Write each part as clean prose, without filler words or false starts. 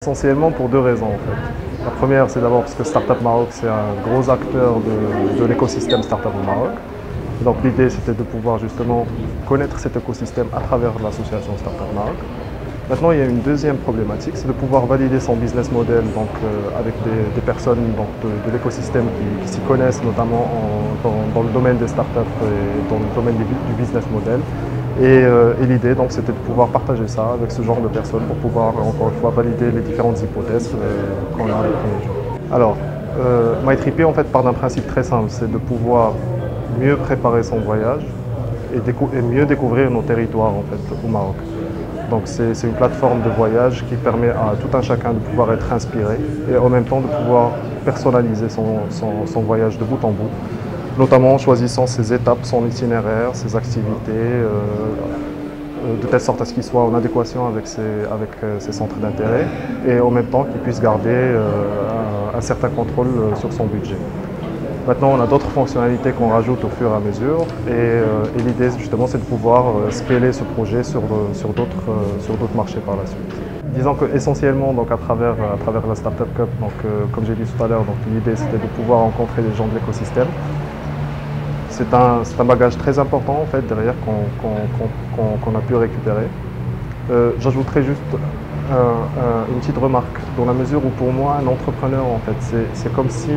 Essentiellement pour deux raisons en fait. La première, c'est d'abord parce que Startup Maroc, c'est un gros acteur de l'écosystème Startup au Maroc. Donc l'idée, c'était de pouvoir justement connaître cet écosystème à travers l'association Startup Maroc. Maintenant, il y a une deuxième problématique, c'est de pouvoir valider son business model donc, avec des personnes donc, de l'écosystème qui s'y connaissent, notamment dans le domaine des startups et dans le domaine du business model. Et l'idée, donc, c'était de pouvoir partager ça avec ce genre de personnes pour pouvoir, encore une fois, valider les différentes hypothèses qu'on a les premiers jours. Alors, MyTripy, en fait, part d'un principe très simple, c'est de pouvoir mieux préparer son voyage et mieux découvrir nos territoires, en fait, au Maroc. Donc, c'est une plateforme de voyage qui permet à tout un chacun de pouvoir être inspiré et en même temps de pouvoir personnaliser son voyage de bout en bout, notamment en choisissant ses étapes, son itinéraire, ses activités, de telle sorte à ce qu'il soit en adéquation avec ses centres d'intérêt et en même temps qu'il puisse garder un certain contrôle sur son budget. Maintenant, on a d'autres fonctionnalités qu'on rajoute au fur et à mesure et l'idée justement c'est de pouvoir scaler ce projet sur d'autres marchés par la suite. Disons qu'essentiellement à travers la Startup Cup, comme j'ai dit tout à l'heure, l'idée c'était de pouvoir rencontrer les gens de l'écosystème. C'est un bagage très important en fait derrière qu'on a pu récupérer. J'ajouterais juste une petite remarque, dans la mesure où pour moi un entrepreneur en fait c'est comme si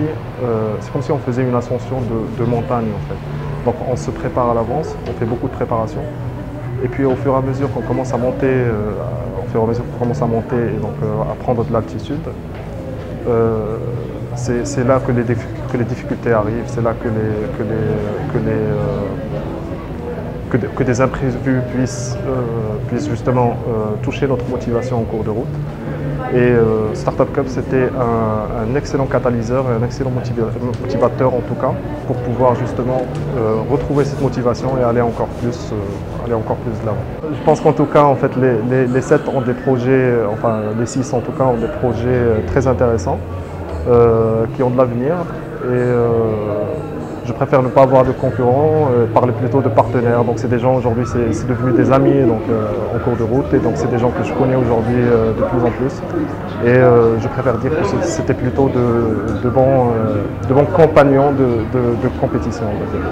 on faisait une ascension de montagne en fait. Donc on se prépare à l'avance, on fait beaucoup de préparation et puis au fur et à mesure qu'on commence à monter, et donc à prendre de l'altitude, c'est là que les difficultés arrivent, c'est là que des imprévus puissent justement toucher notre motivation en cours de route. Et Startup Cup, c'était un excellent catalyseur et un excellent motivateur en tout cas, pour pouvoir justement retrouver cette motivation et aller encore plus de l'avant. Je pense qu'en tout cas, en fait, les 7 ont des projets, enfin les 6 en tout cas, ont des projets très intéressants, qui ont de l'avenir. Je préfère ne pas avoir de concurrents, parler plutôt de partenaires. Donc c'est des gens aujourd'hui, c'est devenu des amis en cours de route et donc c'est des gens que je connais aujourd'hui de plus en plus. Et je préfère dire que c'était plutôt de bons compagnons de compétition, on va dire.